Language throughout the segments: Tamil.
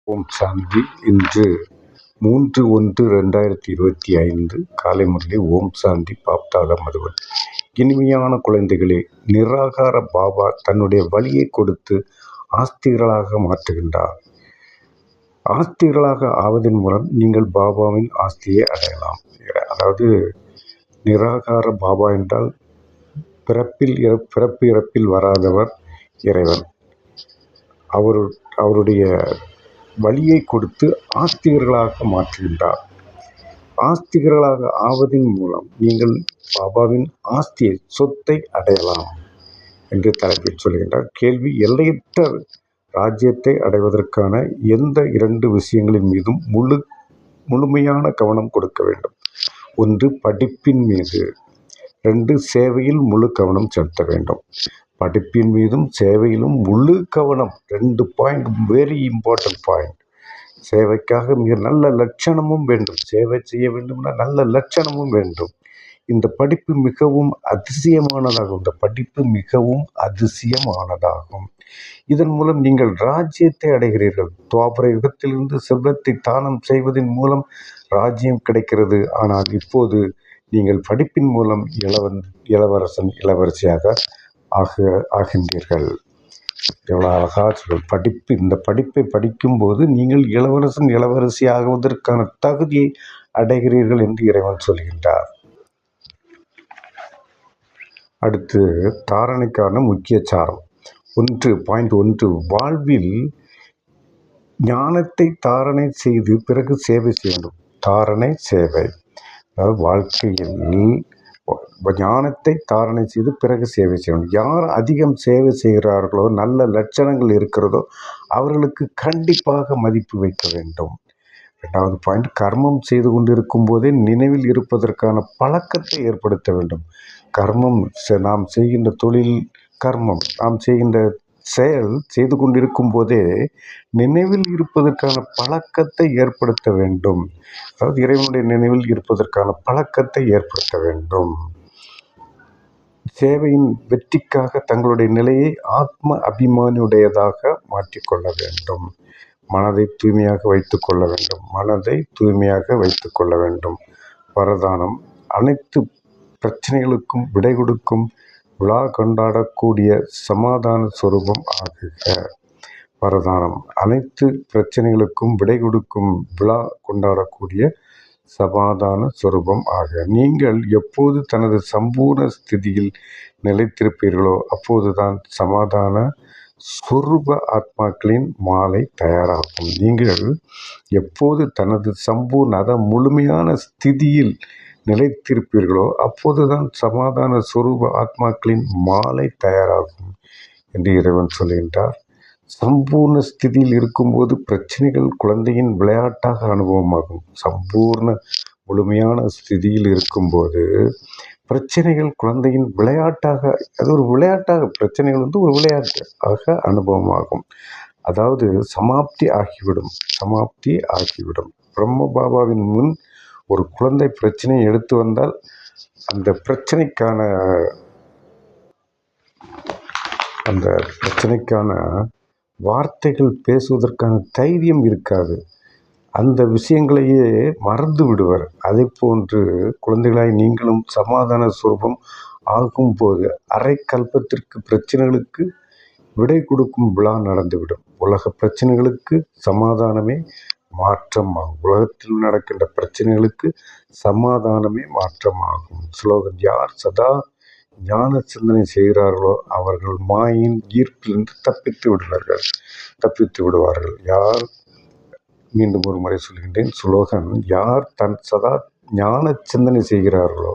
ஓம் சாந்தி. இன்று 3/1/2025 காலை முரளி. ஓம் சாந்தி. பாப்தாதா மதுவன். இனிமையான குழந்தைகளே, நிராகார பாபா தன்னுடைய வழியை கொடுத்து ஆஸ்திகளாக மாற்றுகின்றார். ஆஸ்திகளாக ஆவதன் மூலம் நீங்கள் பாபாவின் ஆஸ்தியை அடையலாம். அதாவது நிராகார பாபா என்றால் பிறப்பு இறப்பில் வராதவர் இறைவன். அவருடைய வழியை கொடுத்து ஆஸ்திகர்களாக மாற்றுகின்றார். ஆஸ்திகர்களாக ஆவதின் மூலம் நீங்கள் பாபாவின் ஆஸ்தியை, சொத்தை அடையலாம் என்று தலைப்பில் சொல்கின்றார். கேள்வி: எல்லையற்ற ராஜ்யத்தை அடைவதற்கான எந்த 2 விஷயங்களின் மீதும் முழுமையான கவனம் கொடுக்க வேண்டும்? 1. படிப்பின் மீது. 2. சேவையில் முழு கவனம் செலுத்த வேண்டும். படிப்பின் மீதும் சேவையிலும் முழு கவனம். 2 பாயிண்ட், வெரி இம்பார்ட்டன்ட் பாயிண்ட். சேவைக்காக மிக நல்ல லட்சணமும் வேண்டும். சேவை செய்ய வேண்டும்னா நல்ல லட்சணமும் வேண்டும். இந்த படிப்பு மிகவும் அதிசயமானதாகும். இதன் மூலம் நீங்கள் ராஜ்யத்தை அடைகிறீர்கள். துவாபர யுகத்திலிருந்து செல்வத்தை தானம் செய்வதன் மூலம் ராஜ்யம் கிடைக்கிறது. ஆனால் இப்போது நீங்கள் படிப்பின் மூலம் இளவரசன், இளவரசியாக ஆகின்றீர்கள். எவ்வளோ அழகாக படிப்பு. இந்த படிப்பை படிக்கும்போது நீங்கள் இளவரசன், இளவரசி ஆகுவதற்கான தகுதியை அடைகிறீர்கள் என்று இறைவன் சொல்கின்றார். அடுத்து தாரணைக்கான முக்கிய சாரம். 1.1. வாழ்வில் ஞானத்தை தாரணை செய்து பிறகு சேவை செய்ய வேண்டும். தாரணை, சேவை. அதாவது வாழ்க்கையில் ஞானத்தை தாரணை செய்து பிறகு சேவை செய்யணும். யார் அதிகம் சேவை செய்கிறார்களோ, நல்ல லட்சணங்கள் இருக்கிறதோ அவர்களுக்கு கண்டிப்பாக மதிப்பு வைக்க வேண்டும். 2வது பாயிண்ட், கர்மம் செய்து கொண்டிருக்கும் போதே நினைவில் இருப்பதற்கான பழக்கத்தை ஏற்படுத்த வேண்டும். கர்மம், நாம் செய்கின்ற தொழில் கர்மம், நாம் செய்கின்ற செயல் செய்து கொண்டிருக்கும் போதே நினைவில் இருப்பதற்கான பழக்கத்தை ஏற்படுத்த வேண்டும். அதாவது இறைவனுடைய நினைவில் இருப்பதற்கான பழக்கத்தை ஏற்படுத்த வேண்டும். சேவையின் வெற்றிக்காக தங்களுடைய நிலையை ஆத்ம அபிமானியுடையதாக மாற்றிக்கொள்ள வேண்டும். மனதை தூய்மையாக வைத்துக் கொள்ள வேண்டும். வரதானம்: அனைத்து பிரச்சனைகளுக்கும் விடை கொடுக்கும், விழா கொண்டாடக்கூடிய சமாதான சொரூபம் ஆகுக. வரதானம்: அனைத்து பிரச்சனைகளுக்கும் விடை கொடுக்கும், விழா கொண்டாடக்கூடிய சமாதான சொரூபம் ஆக. நீங்கள் எப்போது தனது சம்பூர்ண ஸ்திதியில் நிலைத்திருப்பீர்களோ அப்போதுதான் சமாதான சொரூப ஆத்மாக்களின் மாலை தயாராகும். நீங்கள் எப்போது தனது சம்பூர்ண, முழுமையான ஸ்திதியில் நிலைத்திருப்பீர்களோ அப்போதுதான் சமாதான சொரூப ஆத்மாக்களின் மாலை தயாராகும் என்று இறைவன் சொல்கின்றார். சம்பூர்ண ஸ்திதியில் இருக்கும்போது பிரச்சனைகள் குழந்தையின் விளையாட்டாக அனுபவமாகும். சம்பூர்ண முழுமையான ஸ்திதியில் இருக்கும்போது பிரச்சனைகள் குழந்தையின் விளையாட்டாக, அது ஒரு விளையாட்டாக, பிரச்சனைகள் ஒரு விளையாட்டாக அனுபவமாகும். அதாவது சமாப்தி ஆகிவிடும். பிரம்ம பாபாவின் முன் ஒரு குழந்தை பிரச்சனையை எடுத்து வந்தால் அந்த பிரச்சனைக்கான வார்த்தைகள் பேசுவதற்கான தைரியம் இருக்காது. அந்த விஷயங்களையே மறந்து விடுவர். அதை போன்று குழந்தைகளாய் நீங்களும் சமாதான சுரூபம் ஆகும்போது அரை கல்பத்திற்கு பிரச்சனைகளுக்கு விடை கொடுக்கும் விழா நடந்துவிடும். உலக பிரச்சனைகளுக்கு சமாதானமே மாற்றமாகும். உலகத்தில் நடக்கின்ற பிரச்சனைகளுக்கு சமாதானமே மாற்றமாகும். ஸ்லோகன்: யார் சதா ஞான சிந்தனை செய்கிறார்களோ அவர்கள் மாயின் ஈர்ப்பிலிருந்து தப்பித்து விடுவார்கள். யார், மீண்டும் ஒரு முறை சொல்கின்றேன் ஸ்லோகன்: யார் சதா ஞான சிந்தனை செய்கிறார்களோ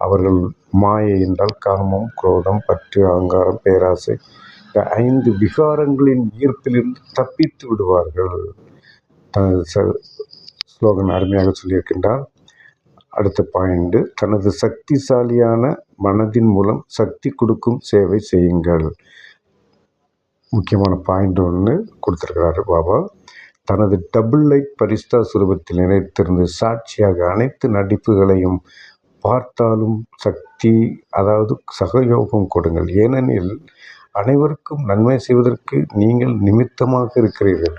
அவர்கள் மாயை என்றால் காமம், குரோதம், பற்று, அகங்காரம், பேராசை, 5 விகாரங்களின் ஈர்ப்பிலிருந்து தப்பித்து விடுவார்கள். ஸ்லோகன் அருமையாக சொல்லியிருக்கின்றார். அடுத்த பாயிண்ட், தனது சக்திசாலியான மனதின் மூலம் சக்தி கொடுக்கும் சேவை செய்யுங்கள். முக்கியமான பாயிண்ட் 1 கொடுத்திருக்கிறாரு பாபா. தனது டபுள் லைட் பரிஸ்தா சுரூபத்தில் நினைத்திருந்து சாட்சியாக அனைத்து நடிப்புகளையும் பார்த்தாலும் சக்தி, அதாவது சகயோகம் கொடுங்கள். ஏனெனில் அனைவருக்கும் நன்மை செய்வதற்கு நீங்கள் நிமித்தமாக இருக்கிறீர்கள்.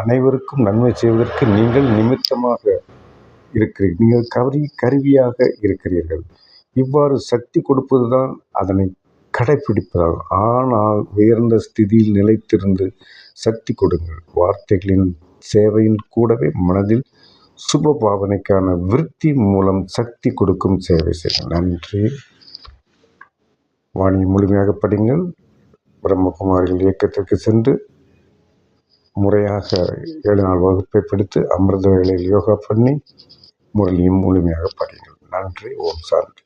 அனைவருக்கும் நன்மை செய்வதற்கு நீங்கள் நிமித்தமாக இருக்கிறீர்கள். நீங்கள் கருவியாக இருக்கிறீர்கள். இவ்வாறு சக்தி கொடுப்பதுதான் அதனை கடைப்பிடிப்பதாகும். ஆனால் உயர்ந்த ஸ்திதியில் நிலைத்திருந்து சக்தி கொடுங்கள். வார்த்தைகளின் சேவையின் கூடவே மனதில் சுப பாவனைக்கான விருத்தி மூலம் சக்தி கொடுக்கும் சேவை செய்யுங்கள். நன்றி. வாணியை முழுமையாக படிங்கள். பிரம்மகுமாரிகள் இயக்கத்திற்கு சென்று முறையாக 7 நாள் வகுப்பை படித்து அமிர்த வேளையில் யோகா பண்ணி முரளியும் முழுமையாக படிங்கள். நன்றி. ஓம் சாந்தி.